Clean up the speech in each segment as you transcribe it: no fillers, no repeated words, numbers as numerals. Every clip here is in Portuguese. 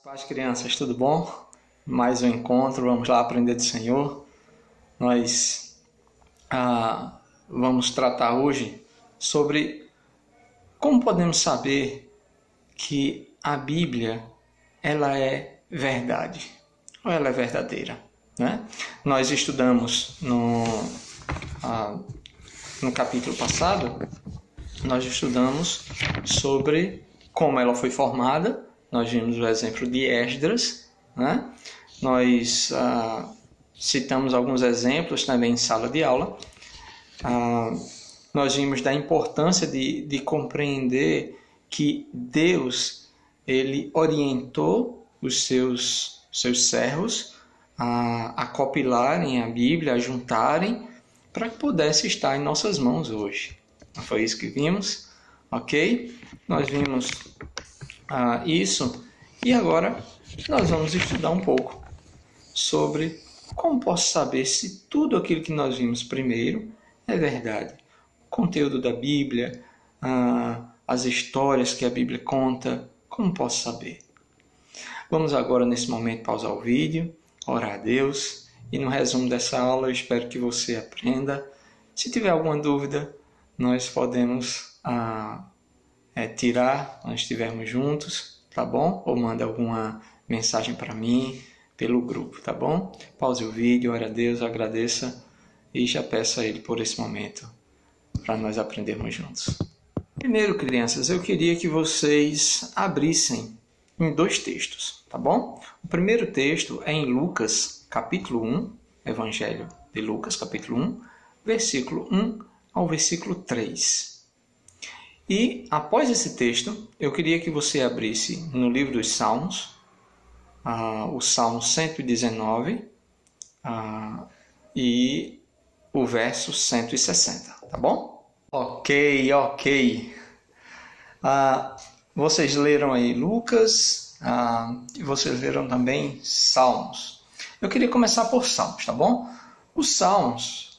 Paz, crianças, tudo bom? Mais um encontro, vamos lá aprender do Senhor. Nós vamos tratar hoje sobre como podemos saber que a Bíblia ela é verdade, ou ela é verdadeira, né? Nós estudamos no capítulo passado, nós estudamos sobre como ela foi formada. Nós vimos o exemplo de Esdras, né? Nós citamos alguns exemplos também em sala de aula. Nós vimos da importância de compreender que Deus ele orientou os seus servos a compilarem a Bíblia, a juntarem, para que pudesse estar em nossas mãos hoje. Não foi isso que vimos? Ok? Nós vimos isso, e agora nós vamos estudar um pouco sobre como posso saber se tudo aquilo que nós vimos primeiro é verdade. O conteúdo da Bíblia, as histórias que a Bíblia conta, como posso saber? Vamos agora nesse momento pausar o vídeo, orar a Deus, e no resumo dessa aula eu espero que você aprenda. Se tiver alguma dúvida, nós podemos tirar quando estivermos juntos, tá bom? Ou manda alguma mensagem para mim pelo grupo, tá bom? Pause o vídeo, ore a Deus, agradeça e já peço a Ele por esse momento para nós aprendermos juntos. Primeiro, crianças, eu queria que vocês abrissem em dois textos, tá bom? O primeiro texto é em Lucas, capítulo 1, Evangelho de Lucas, capítulo 1, versículo 1 ao versículo 3. E, após esse texto, eu queria que você abrisse no livro dos Salmos, o Salmo 119 e o verso 160, tá bom? Ok. Vocês leram aí Lucas e vocês leram também Salmos. Eu queria começar por Salmos, tá bom? Os Salmos...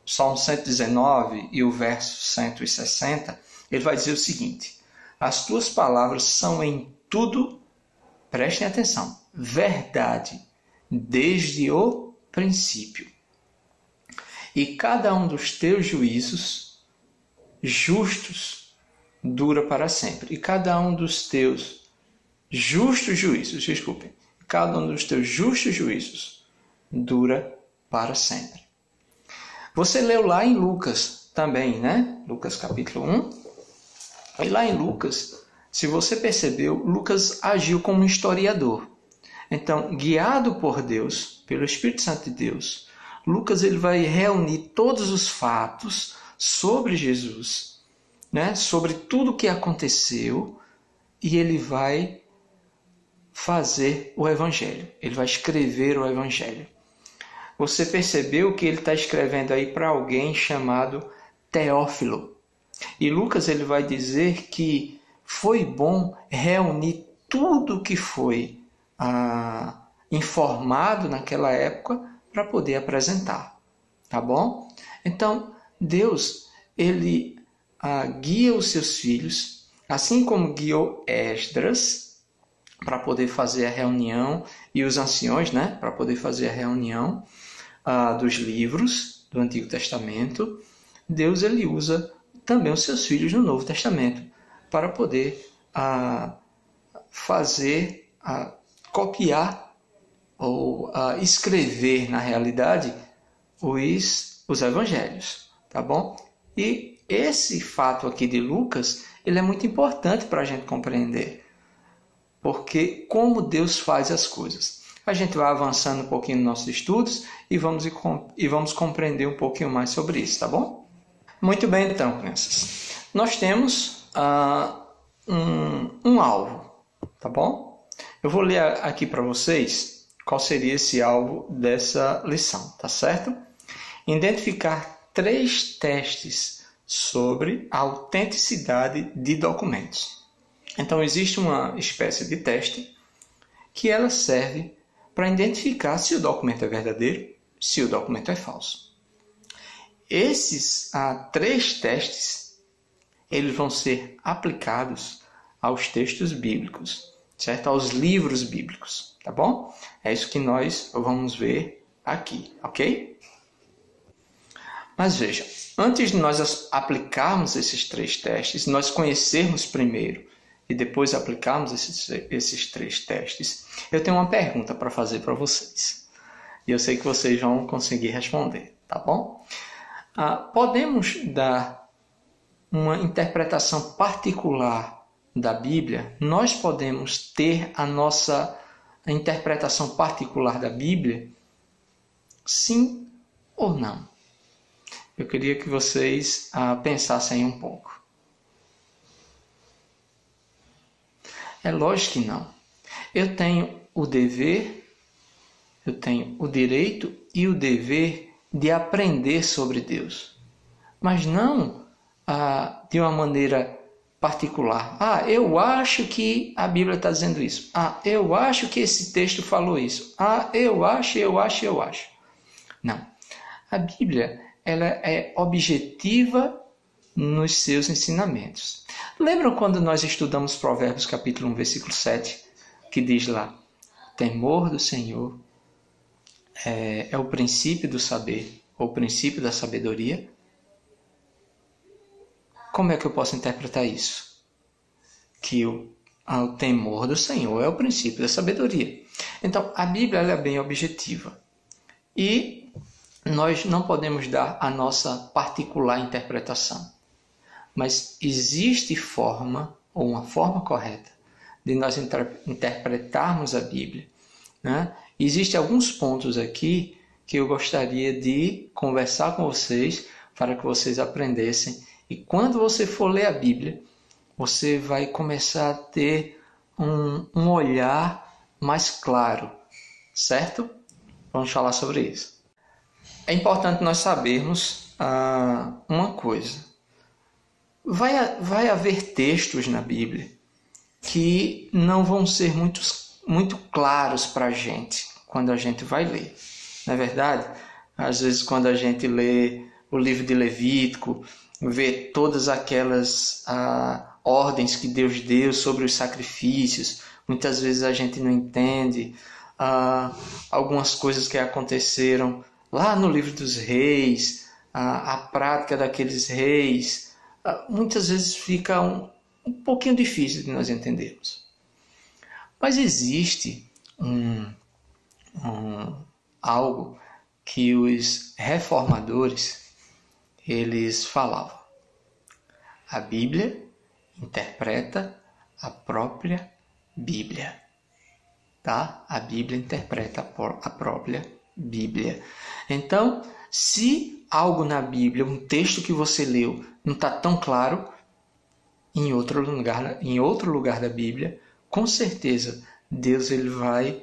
Salmo 119 e o verso 160, ele vai dizer o seguinte: as tuas palavras são em tudo, prestem atenção, verdade, desde o princípio. E cada um dos teus juízos justos dura para sempre. E cada um dos teus justos juízos, cada um dos teus justos juízos dura para sempre. Você leu lá em Lucas também, né? Lucas capítulo 1. E lá em Lucas, se você percebeu, Lucas agiu como um historiador. Então, guiado por Deus, pelo Espírito Santo de Deus, Lucas ele vai reunir todos os fatos sobre Jesus, né? Sobre tudo o que aconteceu, e ele vai fazer o Evangelho. Ele vai escrever o Evangelho. Você percebeu que ele está escrevendo aí para alguém chamado Teófilo. E Lucas ele vai dizer que foi bom reunir tudo que foi informado naquela época para poder apresentar. Tá bom? Então, Deus ele guia os seus filhos, assim como guiou Esdras para poder fazer a reunião, e os anciões, né, para poder fazer a reunião dos livros do Antigo Testamento. Deus ele usa também os seus filhos no Novo Testamento para poder copiar ou escrever, na realidade, os evangelhos, tá bom? E esse fato aqui de Lucas, ele é muito importante para a gente compreender, porque como Deus faz as coisas. A gente vai avançando um pouquinho nos nossos estudos e vamos compreender um pouquinho mais sobre isso, tá bom? Muito bem, então, crianças. Nós temos um alvo, tá bom? Eu vou ler aqui para vocês qual seria esse alvo dessa lição, tá certo? Identificar 3 testes sobre a autenticidade de documentos. Então, existe uma espécie de teste que ela serve para identificar se o documento é verdadeiro, se o documento é falso. Esses 3 testes, eles vão ser aplicados aos textos bíblicos. certo? Aos livros bíblicos, tá bom? É isso que nós vamos ver aqui, ok? Mas veja, antes de nós aplicarmos esses 3 testes, nós conhecermos primeiro e depois aplicarmos esses 3 testes, eu tenho uma pergunta para fazer para vocês. E eu sei que vocês vão conseguir responder, tá bom? Podemos dar uma interpretação particular da Bíblia? Nós podemos ter a nossa interpretação particular da Bíblia? Sim ou não? Eu queria que vocês pensassem um pouco. É lógico que não. Eu tenho o dever, eu tenho o direito e o dever de aprender sobre Deus. Mas não de uma maneira particular. Eu acho que a Bíblia está dizendo isso. Eu acho que esse texto falou isso. Eu acho. Não. A Bíblia ela é objetiva nos seus ensinamentos. Lembram quando nós estudamos Provérbios capítulo 1, versículo 7, que diz lá, temor do Senhor é o princípio do saber, ou o princípio da sabedoria? Como é que eu posso interpretar isso? Que o temor do Senhor é o princípio da sabedoria. Então, a Bíblia ela é bem objetiva. E nós não podemos dar a nossa particular interpretação. Mas existe forma, ou uma forma correta, de nós interpretarmos a Bíblia, né? Existem alguns pontos aqui que eu gostaria de conversar com vocês para que vocês aprendessem. E quando você for ler a Bíblia, você vai começar a ter um olhar mais claro, certo? Vamos falar sobre isso. É importante nós sabermos uma coisa. Vai haver textos na Bíblia que não vão ser muito claros para a gente quando a gente vai ler. Não é verdade? Às vezes quando a gente lê o livro de Levítico, vê todas aquelas ordens que Deus deu sobre os sacrifícios, muitas vezes a gente não entende algumas coisas que aconteceram lá no livro dos reis, a prática daqueles reis, muitas vezes fica um pouquinho difícil de nós entendermos. Mas existe algo que os reformadores eles falavam. A Bíblia interpreta a própria Bíblia. Tá? A Bíblia interpreta a própria Bíblia. Então, se algo na Bíblia, um texto que você leu, não está tão claro, em outro lugar da Bíblia, com certeza Deus ele vai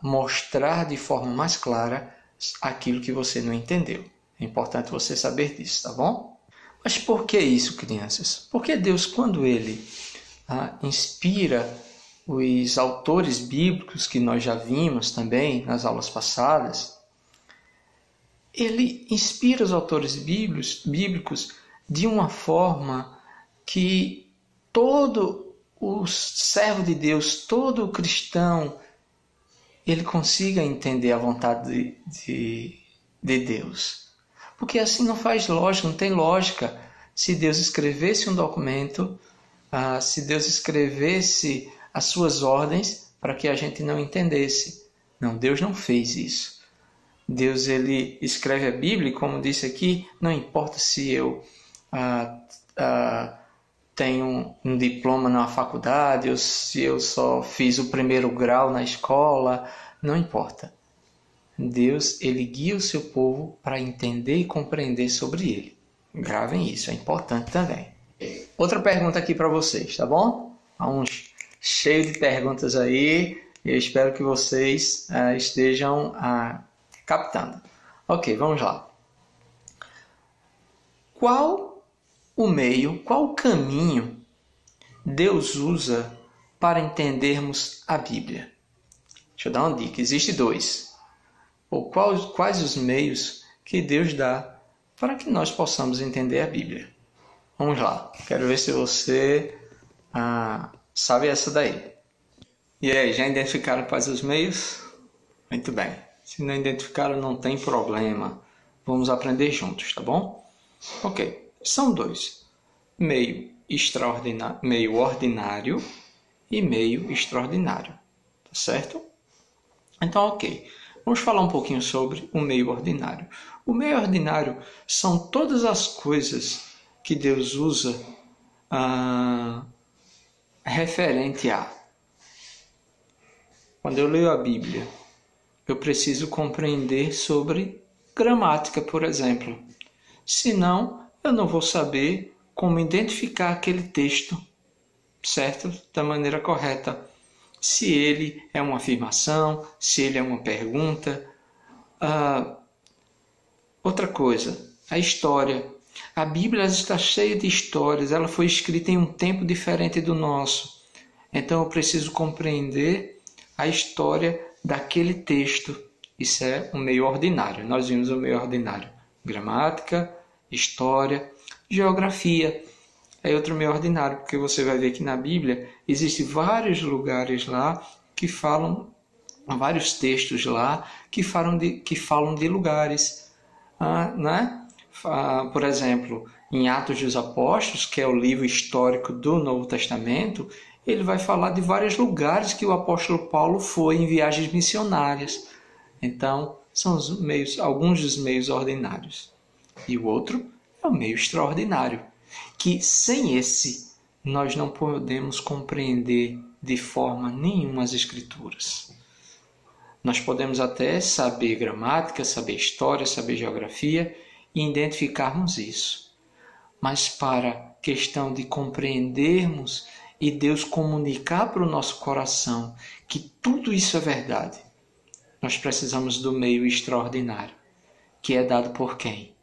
mostrar de forma mais clara aquilo que você não entendeu. É importante você saber disso, tá bom? Mas por que isso, crianças? Porque Deus, quando Ele inspira os autores bíblicos, que nós já vimos também nas aulas passadas, Ele inspira os autores bíblicos de uma forma que todo o servo de Deus, todo o cristão, ele consiga entender a vontade de Deus. Porque assim não faz lógica, não tem lógica. Se Deus escrevesse um documento, se Deus escrevesse as suas ordens para que a gente não entendesse. Não, Deus não fez isso. Deus ele escreve a Bíblia e, como disse aqui, não importa se eu tenho um diploma na faculdade ou se eu só fiz o primeiro grau na escola, não importa. Deus ele guia o seu povo para entender e compreender sobre ele. Gravem isso, é importante também. Outra pergunta aqui para vocês, tá bom? Vamos cheio de perguntas aí. Eu espero que vocês estejam captando. Ok, vamos lá. Qual o caminho Deus usa para entendermos a Bíblia? Deixa eu dar uma dica. Existem 2. Ou quais os meios que Deus dá para que nós possamos entender a Bíblia? Vamos lá. Quero ver se você sabe essa daí. E aí, já identificaram quais os meios? Muito bem. Se não identificaram, não tem problema. Vamos aprender juntos, tá bom? Ok. São dois. Meio ordinário e meio extraordinário. Tá certo? Então, ok. Vamos falar um pouquinho sobre o meio ordinário. O meio ordinário são todas as coisas que Deus usa referente a. Quando eu leio a Bíblia, eu preciso compreender sobre gramática, por exemplo. Senão, eu não vou saber como identificar aquele texto, certo? Da maneira correta. Se ele é uma afirmação, se ele é uma pergunta. Outra coisa, a história. A Bíblia está cheia de histórias, ela foi escrita em um tempo diferente do nosso. Então eu preciso compreender a história daquele texto. Isso é o meio ordinário. Nós vimos o meio ordinário. Gramática, história, geografia. É outro meio ordinário, porque você vai ver que na Bíblia existem vários lugares lá que falam, vários textos lá que falam de lugares. Né? Por exemplo, em Atos dos Apóstolos, que é o livro histórico do Novo Testamento, ele vai falar de vários lugares que o apóstolo Paulo foi em viagens missionárias. Então, são alguns dos meios ordinários. E o outro é o meio extraordinário, que sem esse nós não podemos compreender de forma nenhuma as Escrituras. Nós podemos até saber gramática, saber história, saber geografia e identificarmos isso. Mas para questão de compreendermos e Deus comunicar para o nosso coração que tudo isso é verdade, nós precisamos do meio extraordinário, que é dado por quem?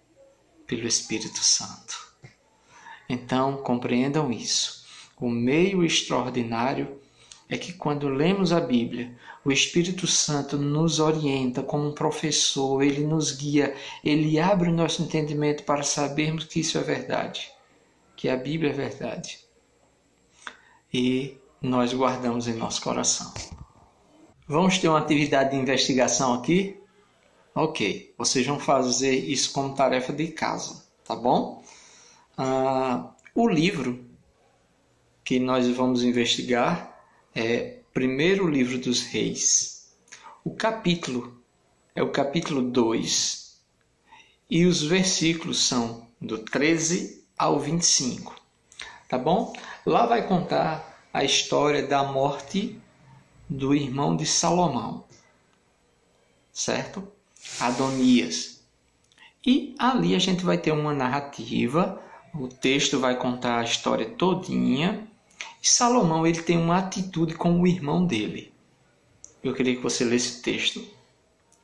Pelo Espírito Santo. Então, compreendam isso. O meio extraordinário é que quando lemos a Bíblia, o Espírito Santo nos orienta como um professor, ele nos guia, ele abre o nosso entendimento para sabermos que isso é verdade, que a Bíblia é verdade. E nós guardamos em nosso coração. Vamos ter uma atividade de investigação aqui? Ok, vocês vão fazer isso como tarefa de casa, tá bom? O livro que nós vamos investigar é Primeiro Livro dos Reis. O capítulo é o capítulo 2 e os versículos são do 13 ao 25, tá bom? Lá vai contar a história da morte do irmão de Salomão, certo? Adonias. E ali a gente vai ter uma narrativa, o texto vai contar a história todinha. E Salomão ele tem uma atitude com o irmão dele. Eu queria que você lesse o texto.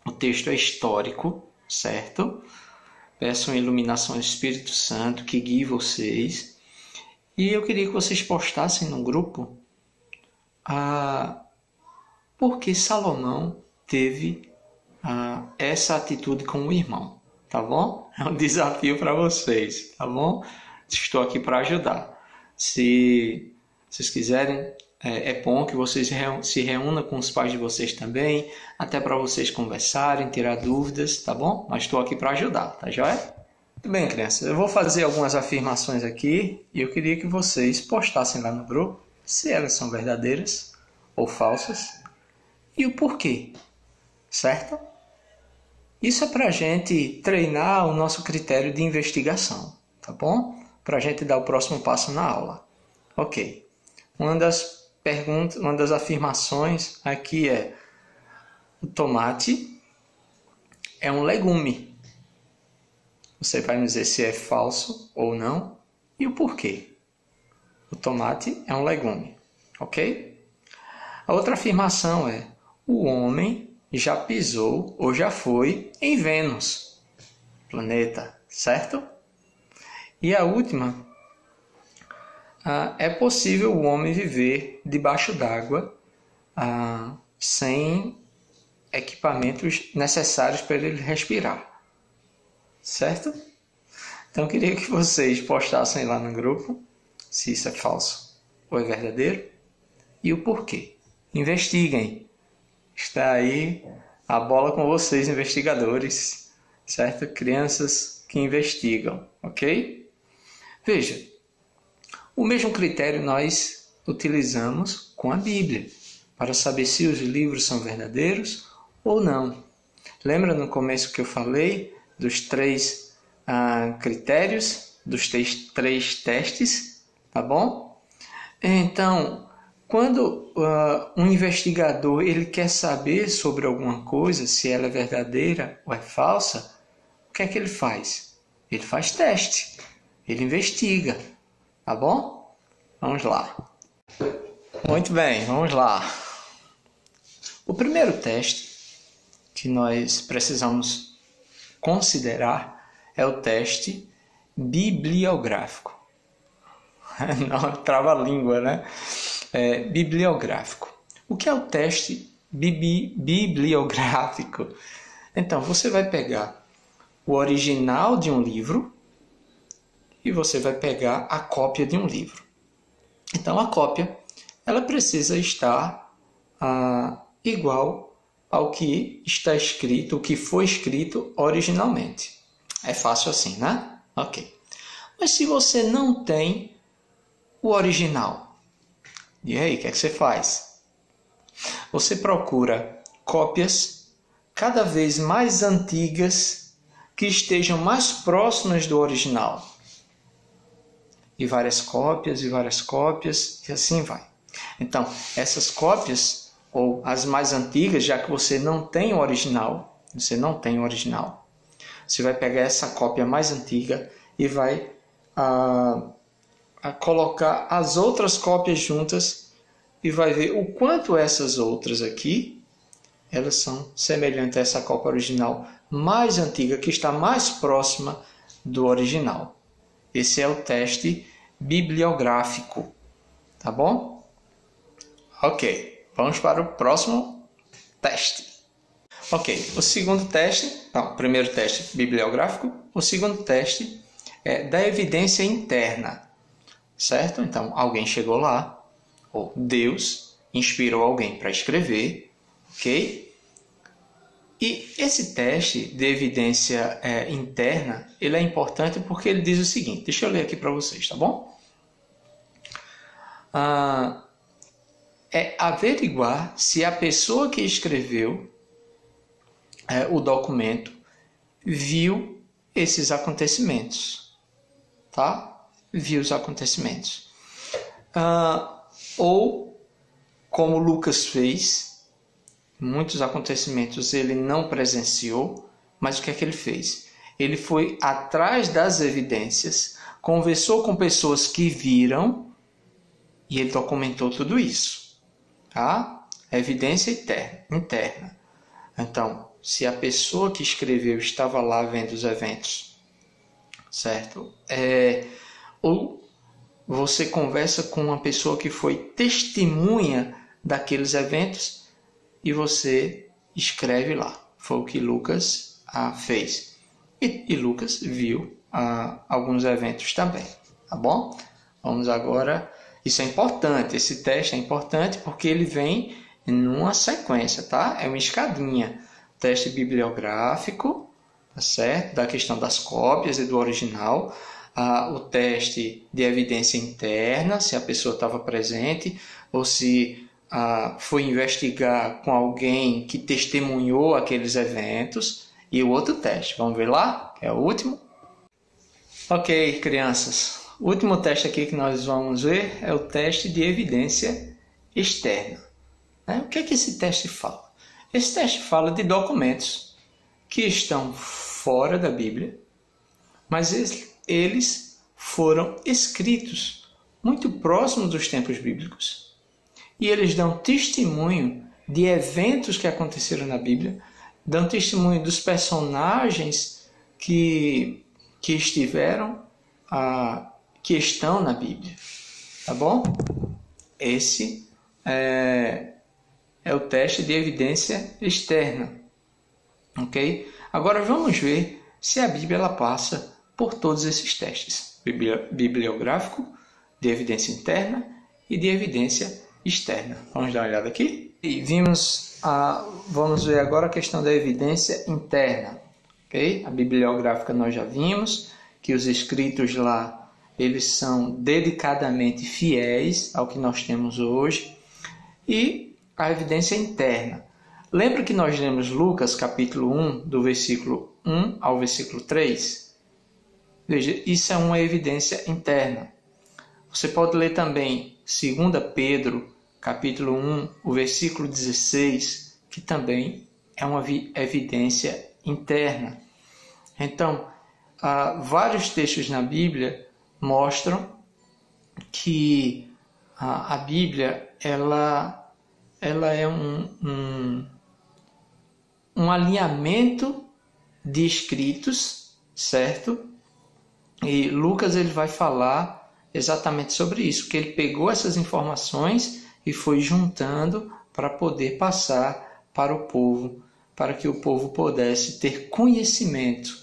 O texto é histórico, certo? Peço uma iluminação do Espírito Santo que guie vocês. E eu queria que vocês postassem no grupo por que Salomão teve essa atitude com o irmão, tá bom? É um desafio para vocês, tá bom? Estou aqui para ajudar. Se vocês quiserem, é bom que vocês se reúnam com os pais de vocês também, até para vocês conversarem, tirar dúvidas, tá bom? Mas estou aqui para ajudar, tá joia? Muito bem, crianças. Eu vou fazer algumas afirmações aqui e eu queria que vocês postassem lá no grupo se elas são verdadeiras ou falsas e o porquê, certo? Isso é para a gente treinar o nosso critério de investigação, tá bom? Para a gente dar o próximo passo na aula. Ok. Uma das afirmações aqui é: o tomate é um legume. Você vai me dizer se é falso ou não e o porquê. O tomate é um legume, ok? A outra afirmação é: o homem já pisou ou já foi em Vênus, planeta, certo? E a última, é possível o homem viver debaixo d'água sem equipamentos necessários para ele respirar, certo? Então eu queria que vocês postassem lá no grupo se isso é falso ou é verdadeiro e o porquê, investiguem. Está aí a bola com vocês, investigadores, certo? Crianças que investigam, ok? Veja, o mesmo critério nós utilizamos com a Bíblia, para saber se os livros são verdadeiros ou não. Lembra no começo que eu falei dos três critérios, dos três testes, tá bom? Então, quando um investigador ele quer saber sobre alguma coisa, se ela é verdadeira ou é falsa, o que é que ele faz? Ele faz teste, ele investiga, tá bom? Vamos lá. Muito bem, vamos lá. O primeiro teste que nós precisamos considerar é o teste bibliográfico. Não, trava-língua, né? Bibliográfico. O que é o teste bibliográfico? Então, você vai pegar o original de um livro e você vai pegar a cópia de um livro. Então, a cópia ela precisa estar igual ao que está escrito, o que foi escrito originalmente. É fácil assim, né? Ok. Mas se você não tem o original, e aí, o que é que você faz? Você procura cópias cada vez mais antigas que estejam mais próximas do original. E várias cópias, e assim vai. Então, essas cópias, ou as mais antigas, já que você não tem o original, você vai pegar essa cópia mais antiga e vai colocar as outras cópias juntas e vai ver o quanto essas outras aqui, elas são semelhantes a essa cópia original mais antiga, que está mais próxima do original. Esse é o teste bibliográfico, tá bom? Ok. Vamos para o próximo teste. Ok, o segundo teste, não, o primeiro teste bibliográfico, o segundo teste é da evidência interna, certo? Então, alguém chegou lá, ou Deus inspirou alguém para escrever, ok? E esse teste de evidência interna, ele é importante porque ele diz o seguinte, deixa eu ler aqui para vocês, tá bom? É averiguar se a pessoa que escreveu o documento viu esses acontecimentos, tá? Viu os acontecimentos. Ou, como Lucas fez, muitos acontecimentos ele não presenciou, mas o que é que ele fez? Ele foi atrás das evidências, conversou com pessoas que viram e ele documentou tudo isso. Tá? Evidência interna. Então, se a pessoa que escreveu estava lá vendo os eventos, certo? Ou você conversa com uma pessoa que foi testemunha daqueles eventos e você escreve lá. Foi o que Lucas fez. E Lucas viu alguns eventos também. Tá bom? Vamos agora... Isso é importante, esse teste é importante porque ele vem numa sequência, tá? É uma escadinha. Teste bibliográfico, tá certo? Da questão das cópias e do original. O teste de evidência interna, se a pessoa estava presente ou se foi investigar com alguém que testemunhou aqueles eventos. E o outro teste, vamos ver lá? Que é o último. Ok, crianças. O último teste aqui que nós vamos ver é o teste de evidência externa. O que é que esse teste fala? Esse teste fala de documentos que estão fora da Bíblia, mas eles foram escritos muito próximos dos tempos bíblicos e eles dão testemunho de eventos que aconteceram na Bíblia, dão testemunho dos personagens que estão na Bíblia, tá bom? Esse é o teste de evidência externa, ok? Agora vamos ver se a Bíblia ela passa por todos esses testes: bibliográfico, de evidência interna e de evidência externa. Vamos dar uma olhada aqui? E vamos ver agora a questão da evidência interna. Okay? A bibliográfica nós já vimos, que os escritos lá, eles são dedicadamente fiéis ao que nós temos hoje. E a evidência interna. Lembra que nós lemos Lucas capítulo 1, do versículo 1 ao versículo 3? Veja, isso é uma evidência interna. Você pode ler também 2 Pedro capítulo 1, o versículo 16, que também é uma evidência interna. Então, vários textos na Bíblia mostram que a Bíblia ela é um alinhamento de escritos, certo? E Lucas ele vai falar exatamente sobre isso, que ele pegou essas informações e foi juntando para poder passar para o povo, para que o povo pudesse ter conhecimento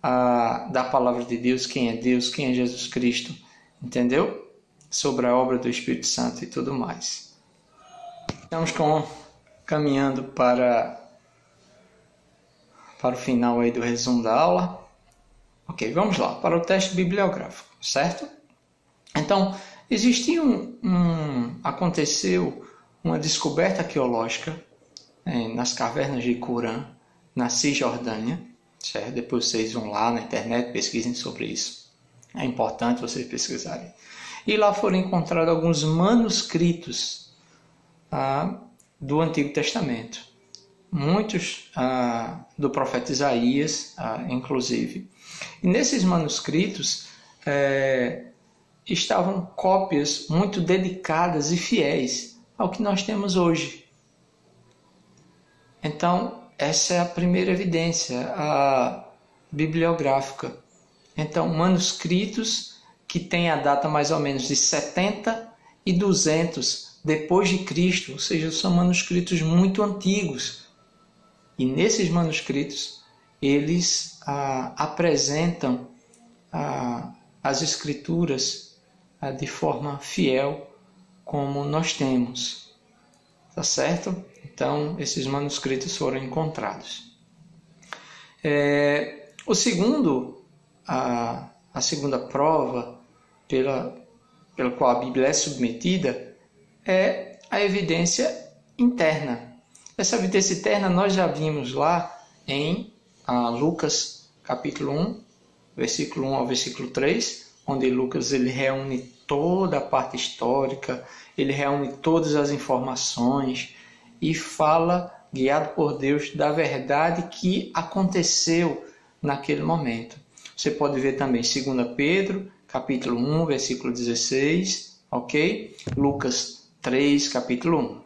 da palavra de Deus, quem é Jesus Cristo, entendeu? Sobre a obra do Espírito Santo e tudo mais. Estamos caminhando para o final aí do resumo da aula. Ok, vamos lá, para o teste bibliográfico, certo? Então, aconteceu uma descoberta arqueológica nas cavernas de Qumran, na Cisjordânia, certo? Depois vocês vão lá na internet, pesquisem sobre isso. É importante vocês pesquisarem. E lá foram encontrados alguns manuscritos do Antigo Testamento. Muitos do profeta Isaías, inclusive. E nesses manuscritos estavam cópias muito dedicadas e fiéis ao que nós temos hoje. Então, essa é a primeira evidência bibliográfica. Então, manuscritos que têm a data mais ou menos de 70 e 200 depois de Cristo, ou seja, são manuscritos muito antigos. E nesses manuscritos, eles apresentam as escrituras de forma fiel, como nós temos. Tá certo? Então, esses manuscritos foram encontrados. A segunda prova pela qual a Bíblia é submetida é a evidência interna. Essa evidência interna nós já vimos lá em Lucas capítulo 1, versículo 1 ao versículo 3, onde Lucas ele reúne toda a parte histórica, ele reúne todas as informações e fala, guiado por Deus, da verdade que aconteceu naquele momento. Você pode ver também 2 Pedro, capítulo 1, versículo 16, ok? Lucas 3, capítulo 1,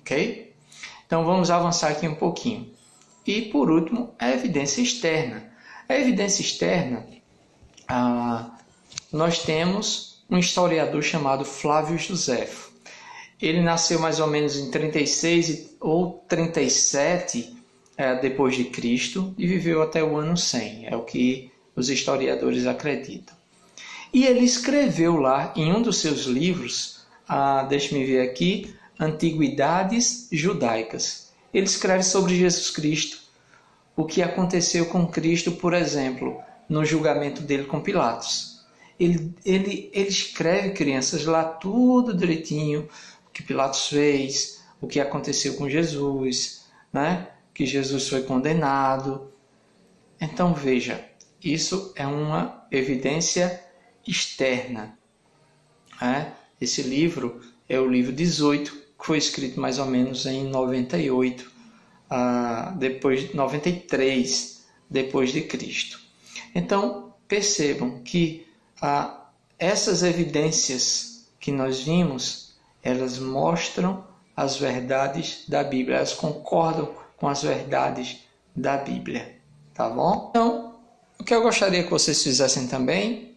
ok? Então vamos avançar aqui um pouquinho. E por último, a evidência externa. A evidência externa, nós temos um historiador chamado Flávio Joséfo. Ele nasceu mais ou menos em 36 ou 37 depois de Cristo e viveu até o ano 100, é o que os historiadores acreditam. E ele escreveu lá em um dos seus livros, deixe-me ver aqui, Antiguidades Judaicas. Ele escreve sobre Jesus Cristo, o que aconteceu com Cristo, por exemplo, no julgamento dele com Pilatos. Ele escreve, crianças, lá tudo direitinho, o que Pilatos fez, o que aconteceu com Jesus, né? Que Jesus foi condenado. Então veja, isso é uma evidência externa. Esse livro é o livro 18, que foi escrito mais ou menos em 93 depois de Cristo. Então percebam que essas evidências que nós vimos, elas mostram as verdades da Bíblia, elas concordam com as verdades da Bíblia, tá bom? Então, o que eu gostaria que vocês fizessem também,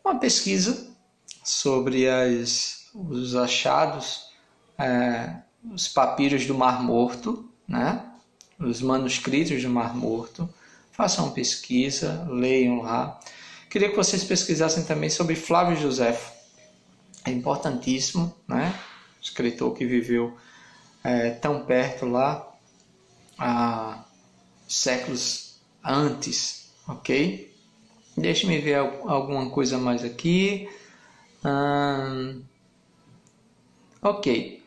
uma pesquisa sobre os achados, os papiros do Mar Morto, né? Os manuscritos do Mar Morto. Façam uma pesquisa, leiam lá. Queria que vocês pesquisassem também sobre Flávio Joséfo. É importantíssimo, né? escritor que viveu tão perto lá há séculos antes, ok? Deixe-me ver alguma coisa mais aqui. Ok.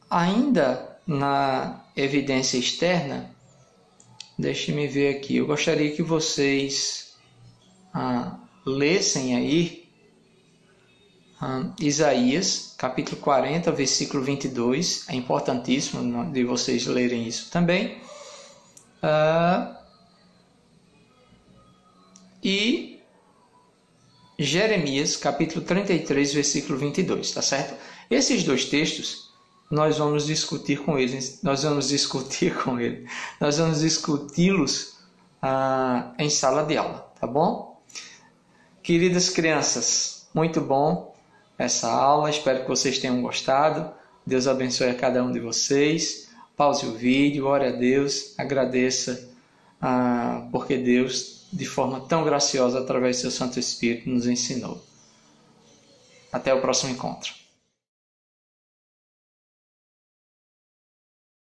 Ainda na evidência externa, deixe-me ver aqui. Eu gostaria que vocês lessem aí Isaías, capítulo 40, versículo 22. É importantíssimo de vocês lerem isso também. E Jeremias, capítulo 33, versículo 22, tá certo? Esses dois textos, nós vamos discutir com eles, nós vamos discuti-los em sala de aula, tá bom? Queridas crianças, muito bom essa aula, espero que vocês tenham gostado. Deus abençoe a cada um de vocês. Pause o vídeo, ore a Deus, agradeça, porque Deus, de forma tão graciosa, através do seu Santo Espírito, nos ensinou. Até o próximo encontro.